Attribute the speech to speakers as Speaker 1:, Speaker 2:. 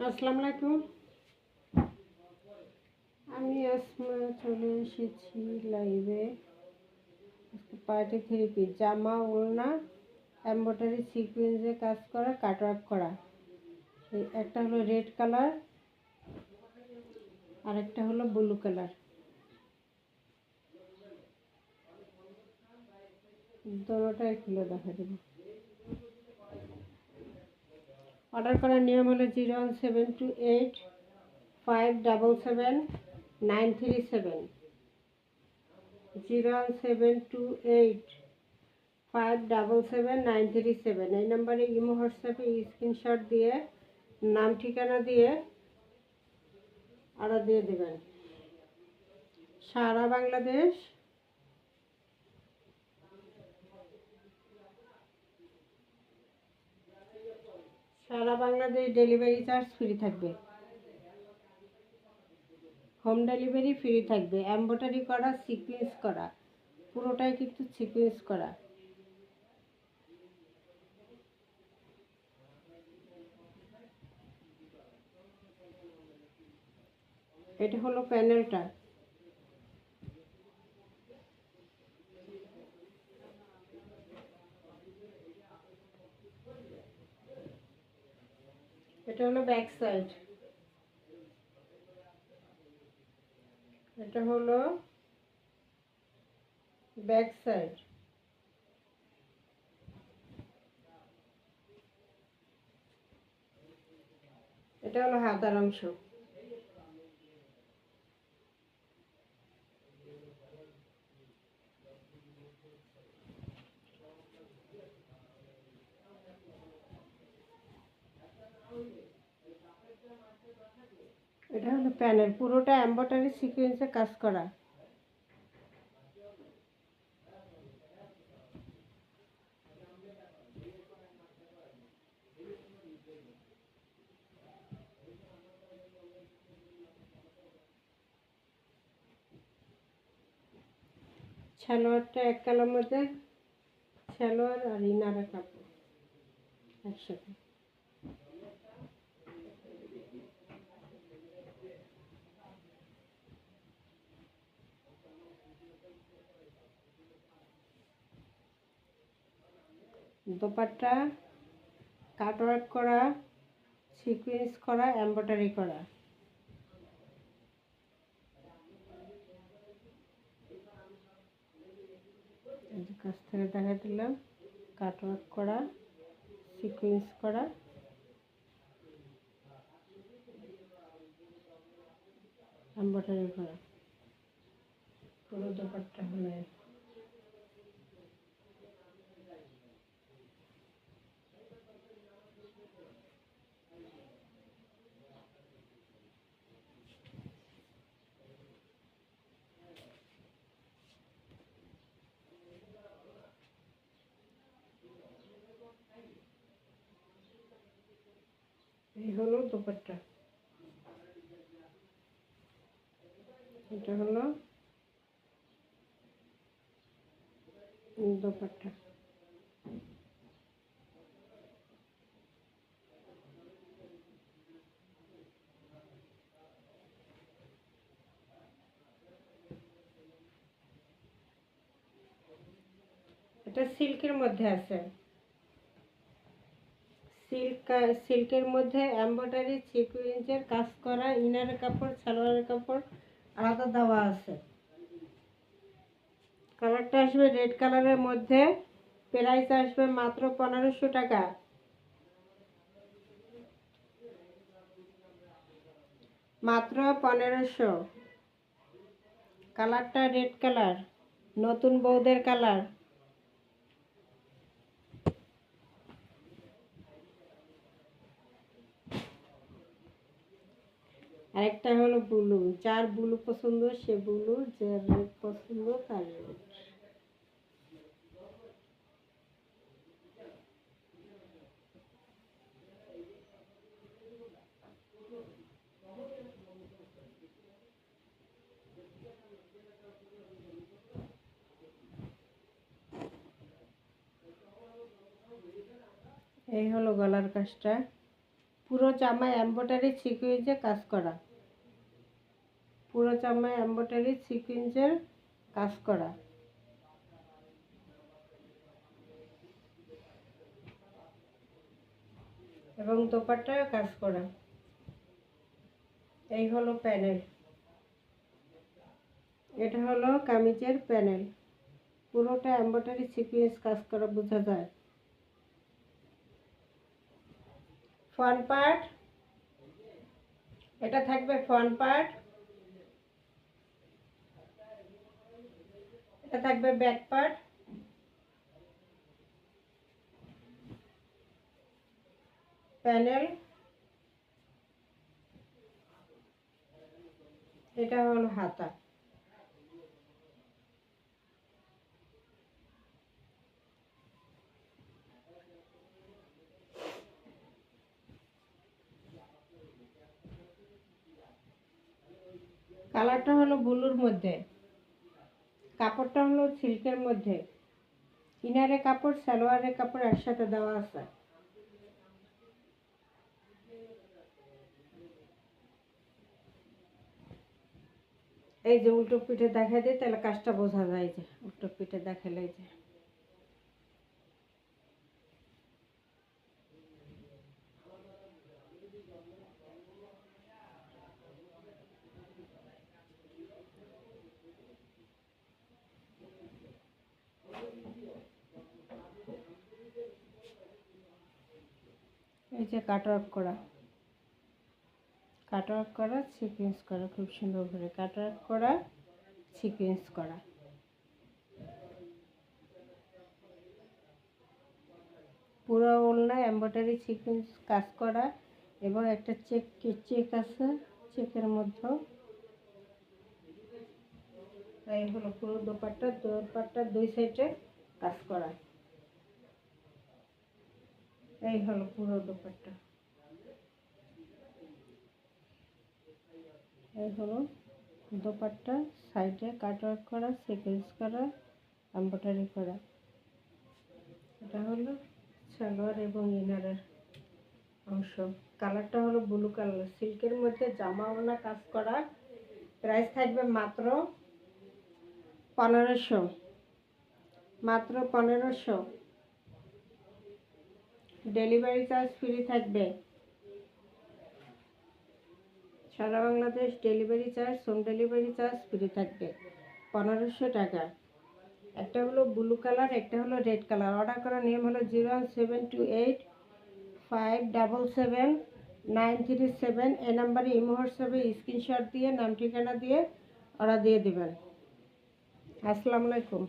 Speaker 1: আসসালামু আলাইকুম। আমি আসমা চলে এসেছি লাইভে। পার্টি থেরাপি, জামা ওড়না এমব্রয়ডারি সিকোয়েন্সে কাজ করা, কাটওয়ার্ক করা। একটা হলো রেড কালার আর একটা হলো ব্লু কালার। দুটোটাই খুলে দেখা দেবো। অর্ডার করার নিয়ম হলো 01728577937, 01728577937। এই নম্বরে ইমো হোয়াটসঅ্যাপে স্ক্রিনশট দিয়ে নাম ঠিকানা দিয়ে অর্ডার দিয়ে দেবেন। সারা বাংলাদেশ ডেলিভারি চার্জ ফ্রি থাকবে। হোম ডেলিভারি ফ্রি থাকবে। এমব্রয়ডারি করা, সিকোয়েন্স করা, পুরোটাই কিন্তু সিকোয়েন্স করা। এটা হলো প্যানেলটা। এটা হলো ব্যাক সাইড। এটা হলো ব্যাক সাইড। এটা হলো হাতার অংশ। এটা হলো প্যানেল, পুরোটা এমব্রয়ডারি সিকোয়েন্সে কাজ করা। সালোয়ারটা এক কালার মধ্যে, সালোয়ার আর ইনারের কাপড় একসাথে। দোপাট্টা কাটওয়ার্ক করা, সিকোয়েন্স করা, এমব্রয়ডারি করা। কাছ থেকে দেখা দিলাম, কাটওয়ার্ক করা, সিকোয়েন্স করা, এমব্রয়ডারি করা। পুরো দোপাট্টা হলে এই হলো দোপাট্টা। এটা হলো দোপাট্টা। এটা সিল্কের মধ্যে আছে। সিল্কের মধ্যে এমব্রয়ডারি সিকোয়েন্সের কাজ করা, ইনারের কাপড়, সালোয়ারের কাপড় আলাদা দেওয়া আছে। কালারটা আসবে রেড কালারের মধ্যে। প্রাইস আসবে মাত্র 1500 টাকা। মাত্র 1500। কালারটা রেড কালার, নতুন বউদের কালার। আরেকটা হলো ব্লু। যার ব্লু পছন্দ সে ব্লু, যার রেড পছন্দ তার রেড। এই হলো গলার কাজটা। পুরো জামায় এমব্রয়ডারি সিকোয়েন্সে কাজ করা, পুরো জামায় এমব্রয়ডারি সিকোয়েন্সের কাজ করা। এবং দোপাট্টায় কাজ করা। এই হলো প্যানেল, এটা হলো কামিজের প্যানেল। পুরোটা এমব্রয়ডারি সিকোয়েন্স কাজ করা বোঝা যায়। ফ্রন্ট পার্ট, এটা থাকবে ফ্রন্ট পার্ট, এটা থাকবে ব্যাক পার্ট, প্যানেল, এটা হলো হাতা। কালারটা হলো ব্লুর মধ্যে, কাপড়টা হলো সিল্কের মধ্যে, ইনারে কাপড় সালোয়ারের কাপড় একসাথে দেওয়া আছে। এই যে উল্টো পিঠে দেখা দিই তাহলে কাজটা বোঝা যায়, যে উল্টো পিঠে দেখালে যে এই যে কাটওয়ার্ক করা, কাটওয়ার্ক করা সিকোয়েন্স করা, খুব সুন্দর করে কাটওয়ার্ক করা সিকোয়েন্স করা। পুরো ওড়নায় এমব্রয়ডারি সিকোয়েন্স কাজ করা এবং একটা চেক আছে চেকের মধ্যে। এই হলো পুরো দোপাট্টার দুই সাইডে কাজ করা। এই হলো পুরো দোপাট্টা, এই হলো দোপাট্টা, সাইডে কাটওয়ার্ক করা সিকোয়েন্স করা এমব্রয়ডারি করা। এটা হলো সালোয়ার এবং ইনারের অংশ। কালারটা হলো ব্লু কালার, সিল্কের মধ্যে জামা ওড়না কাজ করা। প্রাইস থাকবে মাত্র 1500, মাত্র 1500। ডেলিভারি চার্জ ফ্রি থাকবে, সারা Bangladesh delivery charge, home delivery charge free থাকবে 1500 টাকা। একটা হলো ব্লু কালার, একটা হলো রেড কালার। অর্ডার করার নিয়ম হলো 07285777937। এই নাম্বারে ইমো হোয়াটসঅ্যাপে স্ক্রিনশট দিয়ে নাম ঠিকানা দিয়ে অর্ডার দিয়ে দেবেন। আসসালামু আলাইকুম।